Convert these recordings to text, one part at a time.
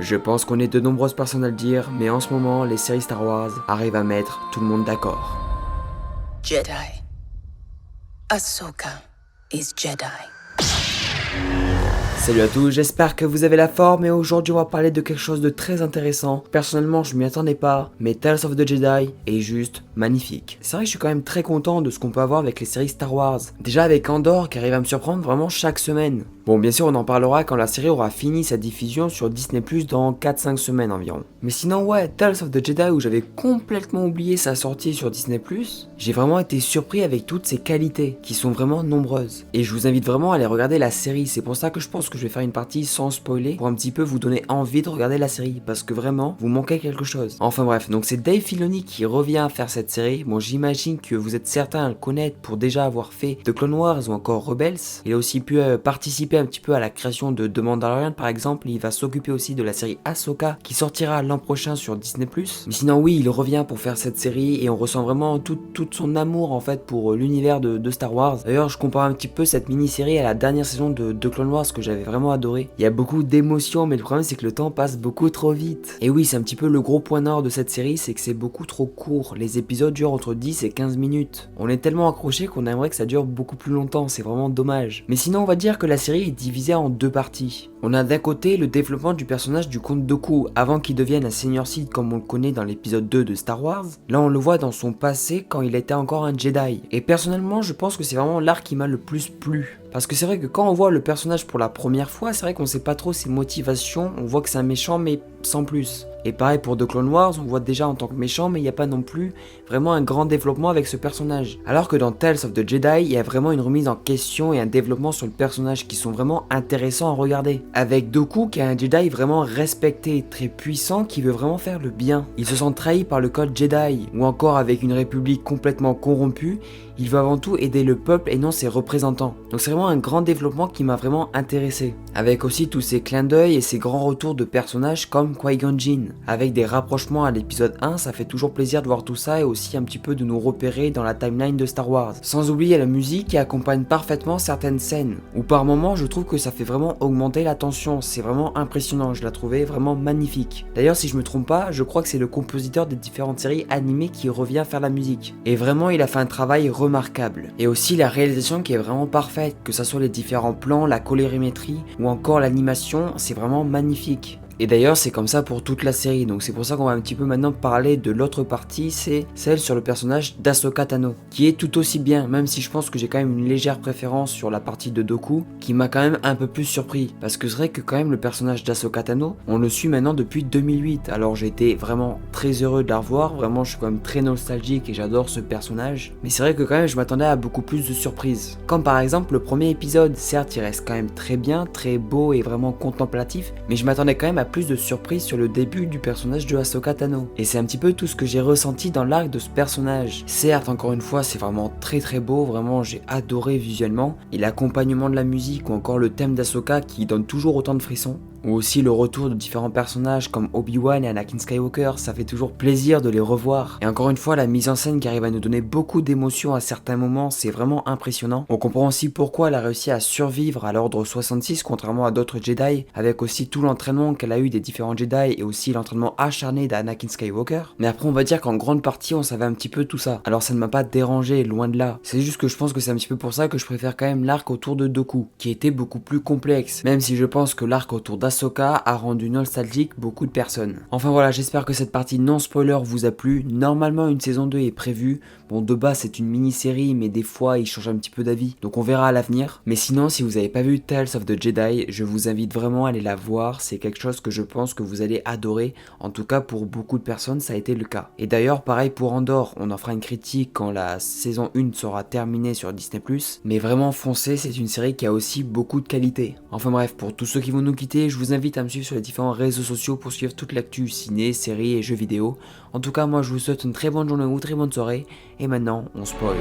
Je pense qu'on est de nombreuses personnes à le dire, mais en ce moment, les séries Star Wars arrivent à mettre tout le monde d'accord. Jedi. Ahsoka is Jedi. Salut à tous, j'espère que vous avez la forme et aujourd'hui on va parler de quelque chose de très intéressant. Personnellement je m'y attendais pas, mais Tales of the Jedi est juste magnifique. C'est vrai que je suis quand même très content de ce qu'on peut avoir avec les séries Star Wars. Déjà avec Andor qui arrive à me surprendre vraiment chaque semaine. Bon bien sûr on en parlera quand la série aura fini sa diffusion sur Disney Plus dans 4-5 semaines environ. Mais sinon ouais, Tales of the Jedi où j'avais complètement oublié sa sortie sur Disney Plus, j'ai vraiment été surpris avec toutes ses qualités qui sont vraiment nombreuses. Et je vous invite vraiment à aller regarder la série, c'est pour ça que je pense que je vais faire une partie sans spoiler pour un petit peu vous donner envie de regarder la série parce que vraiment vous manquez quelque chose. Enfin bref, donc c'est Dave Filoni qui revient à faire cette série. Bon j'imagine que vous êtes certains à le connaître pour déjà avoir fait The Clone Wars ou encore Rebels. Il a aussi pu participer un petit peu à la création de The Mandalorian par exemple. Il va s'occuper aussi de la série Ahsoka qui sortira l'an prochain sur Disney+. Mais sinon oui il revient pour faire cette série et on ressent vraiment tout son amour en fait pour l'univers de Star Wars. D'ailleurs je compare un petit peu cette mini-série à la dernière saison de The Clone Wars que j'avais vraiment adoré. Il y a beaucoup d'émotions mais le problème c'est que le temps passe beaucoup trop vite. Et oui c'est un petit peu le gros point nord de cette série, c'est que c'est beaucoup trop court. Les épisodes durent entre 10 et 15 minutes. On est tellement accroché qu'on aimerait que ça dure beaucoup plus longtemps, c'est vraiment dommage. Mais sinon on va dire que la série est divisée en deux parties. On a d'un côté le développement du personnage du comte Dooku avant qu'il devienne un Senior Sith comme on le connaît dans l'épisode 2 de Star Wars. Là on le voit dans son passé quand il était encore un Jedi. Et personnellement je pense que c'est vraiment l'arc qui m'a le plus plu. Parce que c'est vrai que quand on voit le personnage pour la première fois, c'est vrai qu'on sait pas trop ses motivations, on voit que c'est un méchant mais sans plus. Et pareil pour The Clone Wars, on voit déjà en tant que méchant mais il n'y a pas non plus vraiment un grand développement avec ce personnage. Alors que dans Tales of the Jedi, il y a vraiment une remise en question et un développement sur le personnage qui sont vraiment intéressants à regarder. Avec Dooku qui est un Jedi vraiment respecté, très puissant, qui veut vraiment faire le bien. Il se sent trahi par le code Jedi, ou encore avec une république complètement corrompue, il veut avant tout aider le peuple et non ses représentants. Donc c'est vraiment un grand développement qui m'a vraiment intéressé. Avec aussi tous ces clins d'œil et ces grands retours de personnages comme Qui-Gon Jinn. Avec des rapprochements à l'épisode 1, ça fait toujours plaisir de voir tout ça et aussi un petit peu de nous repérer dans la timeline de Star Wars. Sans oublier la musique qui accompagne parfaitement certaines scènes. Ou par moments je trouve que ça fait vraiment augmenter la tension, c'est vraiment impressionnant, je la trouvais vraiment magnifique. D'ailleurs si je me trompe pas, je crois que c'est le compositeur des différentes séries animées qui revient faire la musique. Et vraiment il a fait un travail remarquable. Et aussi la réalisation qui est vraiment parfaite, que ça soit les différents plans, la colorimétrie ou encore l'animation, c'est vraiment magnifique. Et d'ailleurs c'est comme ça pour toute la série, donc c'est pour ça qu'on va un petit peu maintenant parler de l'autre partie, c'est celle sur le personnage d'Ahsoka Tano, qui est tout aussi bien, même si je pense que j'ai quand même une légère préférence sur la partie de Dooku, qui m'a quand même un peu plus surpris, parce que c'est vrai que quand même le personnage d'Ahsoka Tano, on le suit maintenant depuis 2008, alors j'ai été vraiment très heureux de la revoir, vraiment je suis quand même très nostalgique et j'adore ce personnage, mais c'est vrai que quand même je m'attendais à beaucoup plus de surprises, comme par exemple le premier épisode, certes il reste quand même très bien, très beau et vraiment contemplatif, mais je m'attendais quand même à plus de surprises sur le début du personnage de Ahsoka Tano. Et c'est un petit peu tout ce que j'ai ressenti dans l'arc de ce personnage. Certes, encore une fois, c'est vraiment très beau, vraiment j'ai adoré visuellement, et l'accompagnement de la musique ou encore le thème d'Ahsoka qui donne toujours autant de frissons. Ou aussi le retour de différents personnages comme Obi-Wan et Anakin Skywalker, ça fait toujours plaisir de les revoir. Et encore une fois, la mise en scène qui arrive à nous donner beaucoup d'émotions à certains moments, c'est vraiment impressionnant. On comprend aussi pourquoi elle a réussi à survivre à l'ordre 66, contrairement à d'autres Jedi, avec aussi tout l'entraînement qu'elle a eu des différents Jedi et aussi l'entraînement acharné d'Anakin Skywalker. Mais après, on va dire qu'en grande partie, on savait un petit peu tout ça. Alors ça ne m'a pas dérangé, loin de là. C'est juste que je pense que c'est un petit peu pour ça que je préfère quand même l'arc autour de Dooku, qui était beaucoup plus complexe, même si je pense que l'arc autour d'Ahsoka a rendu nostalgique beaucoup de personnes. Enfin voilà, j'espère que cette partie non spoiler vous a plu. Normalement une saison 2 est prévue. Bon de base c'est une mini-série mais des fois il change un petit peu d'avis. Donc on verra à l'avenir. Mais sinon si vous n'avez pas vu Tales of the Jedi, je vous invite vraiment à aller la voir. C'est quelque chose que je pense que vous allez adorer. En tout cas pour beaucoup de personnes ça a été le cas. Et d'ailleurs pareil pour Andor, on en fera une critique quand la saison 1 sera terminée sur Disney+. Mais vraiment foncez, c'est une série qui a aussi beaucoup de qualité. Enfin bref, pour tous ceux qui vont nous quitter, je vous invite à me suivre sur les différents réseaux sociaux pour suivre toute l'actu ciné, séries et jeux vidéo. En tout cas, moi je vous souhaite une très bonne journée ou très bonne soirée. Et maintenant, on spoil.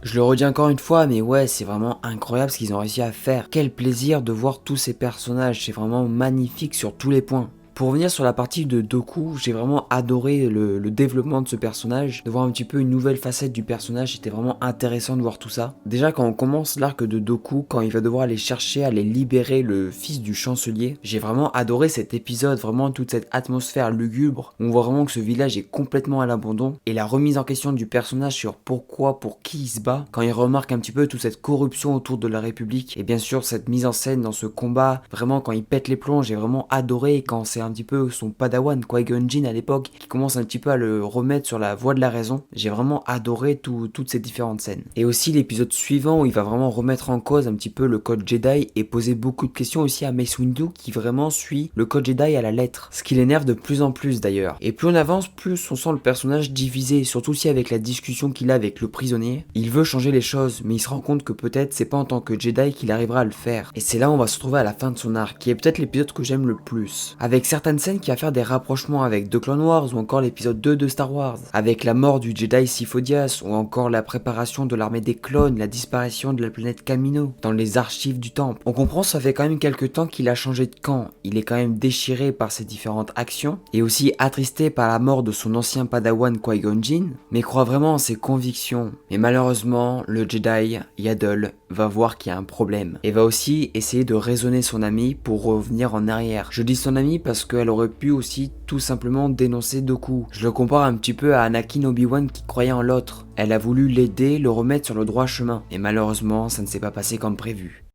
Je le redis encore une fois, mais ouais, c'est vraiment incroyable ce qu'ils ont réussi à faire. Quel plaisir de voir tous ces personnages, c'est vraiment magnifique sur tous les points. Pour revenir sur la partie de Dooku, j'ai vraiment adoré le développement de ce personnage, de voir un petit peu une nouvelle facette du personnage, c'était vraiment intéressant de voir tout ça. Déjà quand on commence l'arc de Dooku, quand il va devoir aller chercher, aller libérer le fils du chancelier, j'ai vraiment adoré cet épisode, vraiment toute cette atmosphère lugubre, on voit vraiment que ce village est complètement à l'abandon, et la remise en question du personnage sur pourquoi, pour qui il se bat, quand il remarque un petit peu toute cette corruption autour de la République, et bien sûr cette mise en scène dans ce combat, vraiment quand il pète les plombs, j'ai vraiment adoré quand c'est un petit peu son padawan, Qui-Gon Jinn à l'époque, qui commence un petit peu à le remettre sur la voie de la raison, j'ai vraiment adoré toutes ces différentes scènes. Et aussi l'épisode suivant où il va vraiment remettre en cause un petit peu le code Jedi et poser beaucoup de questions aussi à Mace Windu qui vraiment suit le code Jedi à la lettre, ce qui l'énerve de plus en plus d'ailleurs. Et plus on avance, plus on sent le personnage divisé, surtout aussi avec la discussion qu'il a avec le prisonnier. Il veut changer les choses, mais il se rend compte que peut-être c'est pas en tant que Jedi qu'il arrivera à le faire. Et c'est là où on va se retrouver à la fin de son arc, qui est peut-être l'épisode que j'aime le plus. Avec certaines scènes qui va faire des rapprochements avec The Clone Wars ou encore l'épisode 2 de Star Wars, avec la mort du Jedi Sif Odias ou encore la préparation de l'armée des clones, la disparition de la planète Kamino dans les archives du temple. On comprend ça fait quand même quelques temps qu'il a changé de camp, il est quand même déchiré par ses différentes actions et aussi attristé par la mort de son ancien padawan Qui-Gon Jinn, mais croit vraiment en ses convictions. Mais malheureusement, le Jedi Yaddle va voir qu'il y a un problème et va aussi essayer de raisonner son ami pour revenir en arrière. Je dis son ami parce qu'elle aurait pu aussi tout simplement dénoncer Dooku. Je le compare un petit peu à Anakin Obi-Wan qui croyait en l'autre. Elle a voulu l'aider, le remettre sur le droit chemin et malheureusement ça ne s'est pas passé comme prévu.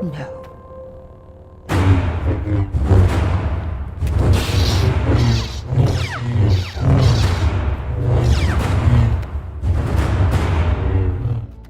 No.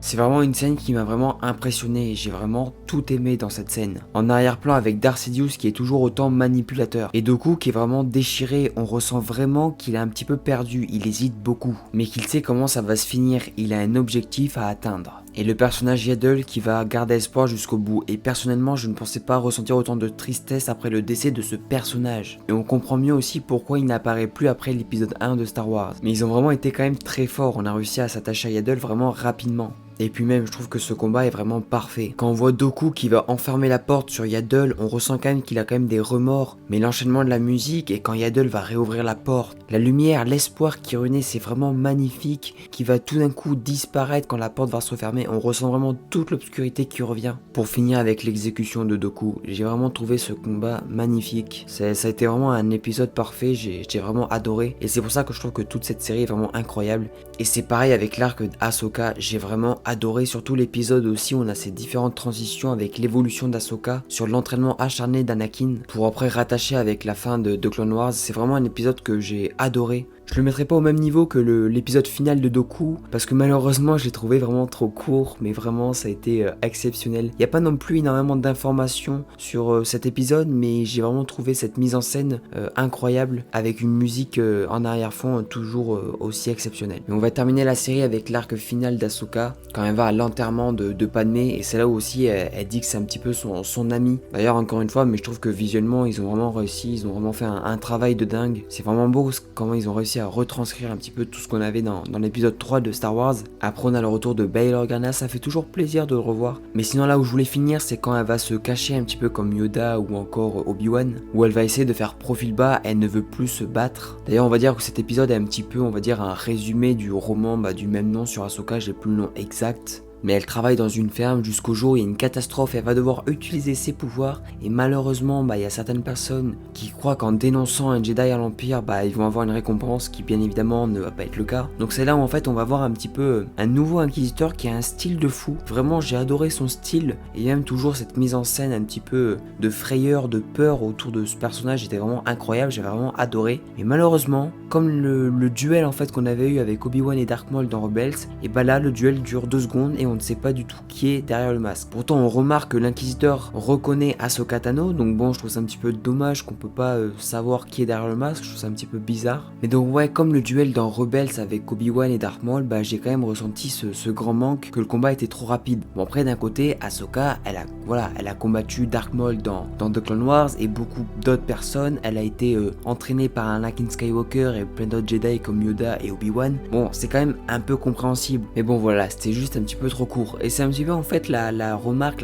C'est vraiment une scène qui m'a vraiment impressionné et j'ai vraiment tout aimé dans cette scène. En arrière-plan avec Darth Sidious qui est toujours autant manipulateur et Dooku qui est vraiment déchiré, on ressent vraiment qu'il est un petit peu perdu, il hésite beaucoup, mais qu'il sait comment ça va se finir, il a un objectif à atteindre. Et le personnage Yaddle qui va garder espoir jusqu'au bout. Et personnellement, je ne pensais pas ressentir autant de tristesse après le décès de ce personnage. Et on comprend mieux aussi pourquoi il n'apparaît plus après l'épisode 1 de Star Wars. Mais ils ont vraiment été quand même très forts, on a réussi à s'attacher à Yaddle vraiment rapidement. Et puis même, je trouve que ce combat est vraiment parfait. Quand on voit Dooku qui va enfermer la porte sur Yaddle, on ressent quand même qu'il a quand même des remords. Mais l'enchaînement de la musique et quand Yaddle va réouvrir la porte, la lumière, l'espoir qui renaît, c'est vraiment magnifique. Qui va tout d'un coup disparaître quand la porte va se refermer. On ressent vraiment toute l'obscurité qui revient. Pour finir avec l'exécution de Dooku, j'ai vraiment trouvé ce combat magnifique. Ça a été vraiment un épisode parfait, j'ai vraiment adoré. Et c'est pour ça que je trouve que toute cette série est vraiment incroyable. Et c'est pareil avec l'arc d'Ahsoka, j'ai vraiment adoré, surtout l'épisode aussi où on a ces différentes transitions avec l'évolution d'Ahsoka sur l'entraînement acharné d'Anakin pour après rattacher avec la fin de Clone Wars. C'est vraiment un épisode que j'ai adoré. Je le mettrai pas au même niveau que l'épisode final de Dooku parce que malheureusement je l'ai trouvé vraiment trop court, mais vraiment ça a été exceptionnel. Il n'y a pas non plus énormément d'informations sur cet épisode, mais j'ai vraiment trouvé cette mise en scène incroyable avec une musique en arrière-fond toujours aussi exceptionnelle. Mais on va terminer la série avec l'arc final d'Ahsoka quand elle va à l'enterrement de Padmé et c'est là où aussi elle dit que c'est un petit peu son ami. D'ailleurs encore une fois, mais je trouve que visuellement ils ont vraiment réussi, ils ont vraiment fait un travail de dingue. C'est vraiment beau comment ils ont réussi à retranscrire un petit peu tout ce qu'on avait dans l'épisode 3 de Star Wars. Après on a le retour de Bail Organa, ça fait toujours plaisir de le revoir. Mais sinon là où je voulais finir, c'est quand elle va se cacher un petit peu comme Yoda ou encore Obi-Wan, où elle va essayer de faire profil bas, elle ne veut plus se battre. D'ailleurs on va dire que cet épisode est un petit peu, on va dire, un résumé du roman du même nom sur Ahsoka, j'ai plus le nom exact. Mais elle travaille dans une ferme jusqu'au jour où il y a une catastrophe et elle va devoir utiliser ses pouvoirs. Et malheureusement, il y a certaines personnes qui croient qu'en dénonçant un Jedi à l'Empire, ils vont avoir une récompense qui bien évidemment ne va pas être le cas. Donc c'est là où en fait on va voir un petit peu un nouveau inquisiteur qui a un style de fou. Vraiment j'ai adoré son style et même toujours cette mise en scène un petit peu de frayeur, de peur autour de ce personnage était vraiment incroyable, j'ai vraiment adoré. Mais malheureusement, comme le duel en fait qu'on avait eu avec Obi-Wan et Dark Maul dans Rebels, et là le duel dure 2 secondes et on ne sait pas du tout qui est derrière le masque. Pourtant on remarque que l'inquisiteur reconnaît Ahsoka Tano, donc bon je trouve ça un petit peu dommage qu'on peut pas savoir qui est derrière le masque, je trouve ça un petit peu bizarre. Mais donc ouais, comme le duel dans Rebels avec Obi-Wan et Darth Maul, j'ai quand même ressenti ce grand manque, que le combat était trop rapide. Bon après d'un côté, Ahsoka, elle a combattu Darth Maul dans The Clone Wars et beaucoup d'autres personnes, elle a été entraînée par un Anakin Skywalker et plein d'autres Jedi comme Yoda et Obi-Wan. Bon c'est quand même un peu compréhensible, mais bon voilà, c'était juste un petit peu trop court. Et c'est un petit peu en fait la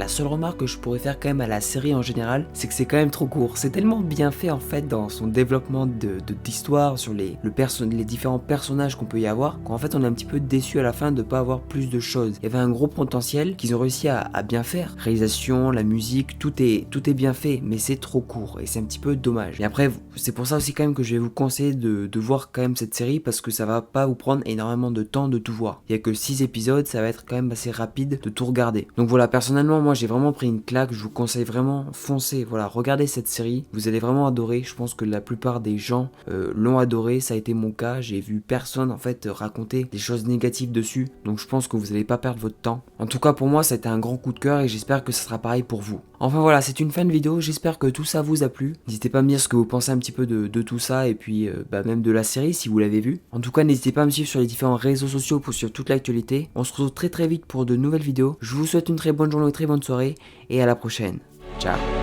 seule remarque que je pourrais faire quand même à la série en général, c'est que c'est quand même trop court. C'est tellement bien fait en fait dans son développement d'histoire, sur les différents personnages qu'on peut y avoir, qu'en fait on est un petit peu déçu à la fin de pas avoir plus de choses. Il y avait un gros potentiel qu'ils ont réussi à bien faire. Réalisation, la musique, tout est bien fait, mais c'est trop court et c'est un petit peu dommage. Et après, c'est pour ça aussi quand même que je vais vous conseiller de voir quand même cette série, parce que ça va pas vous prendre énormément de temps de tout voir. Il y a que 6 épisodes, ça va être quand même assez rapide de tout regarder. Donc voilà, personnellement, moi j'ai vraiment pris une claque, je vous conseille vraiment, foncez, voilà, regardez cette série, vous allez vraiment adorer. Je pense que la plupart des gens l'ont adoré, ça a été mon cas, j'ai vu personne en fait raconter des choses négatives dessus, donc je pense que vous n'allez pas perdre votre temps. En tout cas pour moi ça a été un grand coup de cœur et j'espère que ça sera pareil pour vous. Enfin voilà, c'est une fin de vidéo, j'espère que tout ça vous a plu. N'hésitez pas à me dire ce que vous pensez un petit peu de tout ça, et puis même de la série si vous l'avez vue. En tout cas, n'hésitez pas à me suivre sur les différents réseaux sociaux pour suivre toute l'actualité. On se retrouve très vite pour de nouvelles vidéos. Je vous souhaite une très bonne journée, une très bonne soirée, et à la prochaine. Ciao.